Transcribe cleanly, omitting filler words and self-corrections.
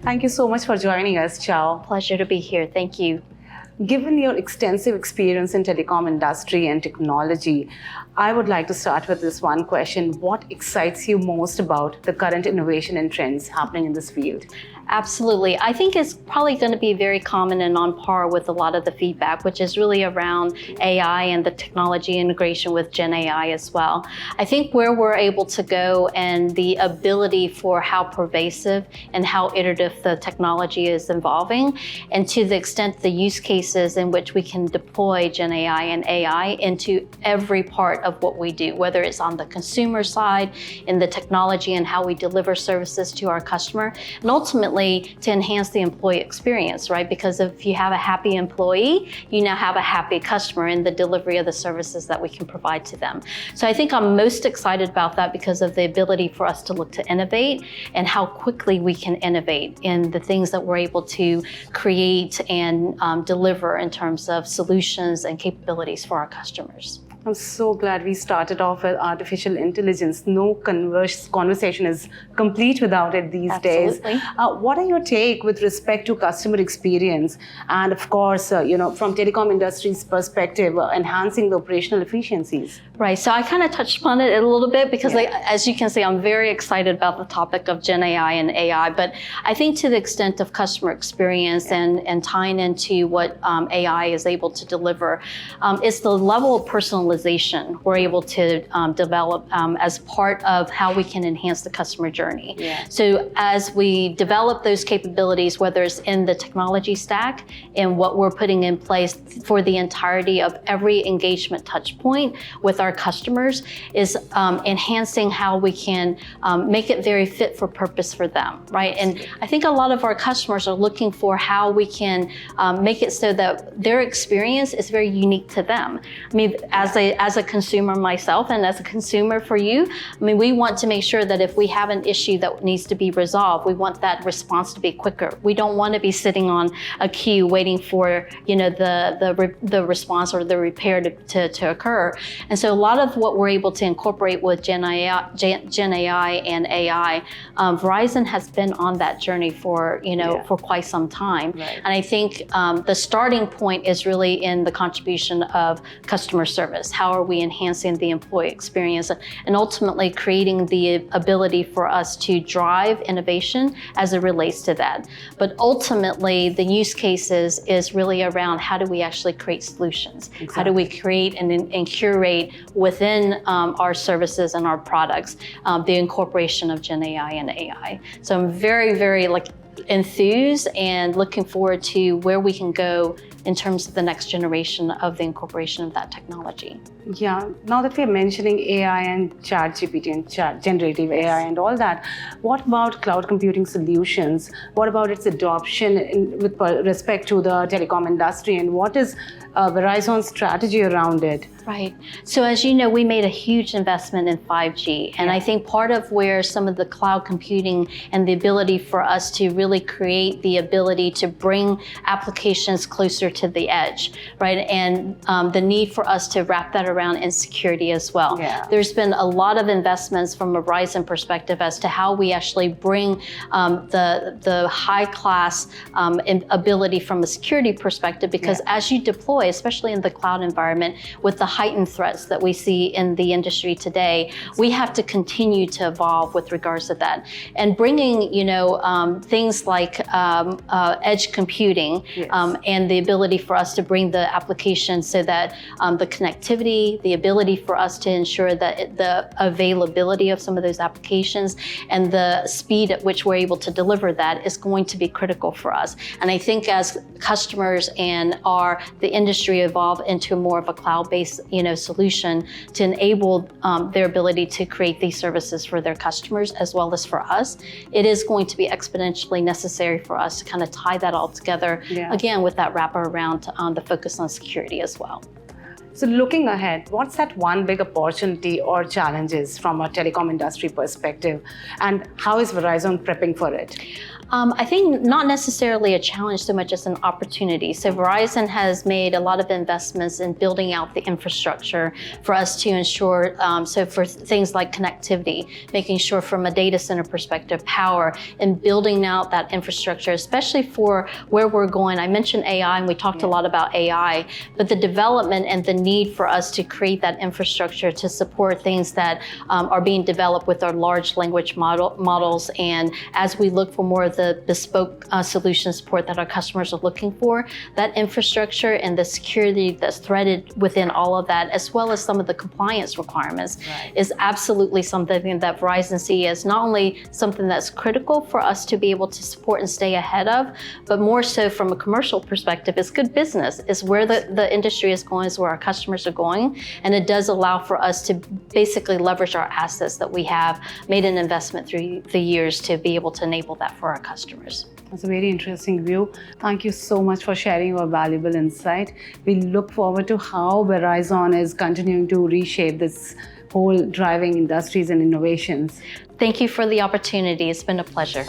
Thank you so much for joining us, Chau. Pleasure to be here. Thank you. Given your extensive experience in telecom industry and technology, I would like to start with this one question. What excites you most about the current innovation and trends happening in this field? Absolutely. I think it's probably going to be very common and on par with a lot of the feedback, which is really around AI and the technology integration with Gen AI as well. I think where we're able to go and the ability for how pervasive and how iterative the technology is evolving, and to the extent the use cases in which we can deploy Gen AI and AI into every part of what we do, whether it's on the consumer side, in the technology and how we deliver services to our customer, and ultimately to enhance the employee experience, right? Because if you have a happy employee, you now have a happy customer in the delivery of the services that we can provide to them. So I think I'm most excited about that because of the ability for us to look to innovate and how quickly we can innovate in the things that we're able to create and deliver in terms of solutions and capabilities for our customers. I'm so glad we started off with artificial intelligence. No conversation is complete without it these Absolutely. days. What are your take with respect to customer experience and, of course, from telecom industry's perspective, enhancing the operational efficiencies? Right, so I kind of touched upon it a little bit because as you can see, I'm very excited about the topic of Gen AI and AI, but I think to the extent of customer experience and tying into what AI is able to deliver, it's the level of personalization we're able to develop as part of how we can enhance the customer journey. Yeah. So as we develop those capabilities, whether it's in the technology stack and what we're putting in place for the entirety of every engagement touch point with our customers, is enhancing how we can make it very fit for purpose for them, right? And I think a lot of our customers are looking for how we can make it so that their experience is very unique to them. I mean, as a consumer myself and as a consumer for you, I mean, we want to make sure that if we have an issue that needs to be resolved, we want that response to be quicker. We don't want to be sitting on a queue waiting for the response or the repair to occur. And so a lot of what we're able to incorporate with Gen AI and AI, Verizon has been on that journey for quite some time. Right. And I think the starting point is really in the contribution of customer service. How are we enhancing the employee experience and ultimately creating the ability for us to drive innovation as it relates to that. But ultimately, the use cases is really around how do we actually create solutions? Exactly. How do we create and curate within our services and our products the incorporation of Gen AI and AI. So I'm very, very enthused and looking forward to where we can go in terms of the next generation of the incorporation of that technology. Yeah, now that we're mentioning AI and ChatGPT and generative AI and all that, what about cloud computing solutions? What about its adoption with respect to the telecom industry, and what is Verizon's strategy around it? Right. So as you know, we made a huge investment in 5G. And I think part of where some of the cloud computing and the ability for us to really create the ability to bring applications closer to the edge, right? And the need for us to wrap that around in security as well. Yeah. There's been a lot of investments from a Verizon perspective as to how we actually bring the high class ability from a security perspective, because as you deploy, especially in the cloud environment, with the heightened threats that we see in the industry today, we have to continue to evolve with regards to that. And bringing, things like edge computing and the ability for us to bring the application so that the connectivity, the ability for us to ensure that the availability of some of those applications and the speed at which we're able to deliver that is going to be critical for us. And I think as customers and the industry evolve into more of a cloud-based solution to enable their ability to create these services for their customers as well as for us, it is going to be exponentially necessary for us to kind of tie that all together, again, with that wrapper around the focus on security as well. So looking ahead, what's that one big opportunity or challenges from a telecom industry perspective, and how is Verizon prepping for it? I think not necessarily a challenge so much as an opportunity. So Verizon has made a lot of investments in building out the infrastructure for us to ensure, so for things like connectivity, making sure from a data center perspective, power, and building out that infrastructure, especially for where we're going. I mentioned AI, and we talked a lot about AI, but the development and the need for us to create that infrastructure to support things that are being developed with our large language models. And as we look for more of the bespoke solution support that our customers are looking for, that infrastructure and the security that's threaded within all of that, as well as some of the compliance requirements, is absolutely something that Verizon sees as not only something that's critical for us to be able to support and stay ahead of, but more so from a commercial perspective, it's good business. It's where the industry is going, is where our customers are going, and it does allow for us to basically leverage our assets that we have made an investment through the years to be able to enable that for our customers. That's a very interesting view. Thank you so much for sharing your valuable insight. We look forward to how Verizon is continuing to reshape this whole driving industries and innovations. Thank you for the opportunity. It's been a pleasure.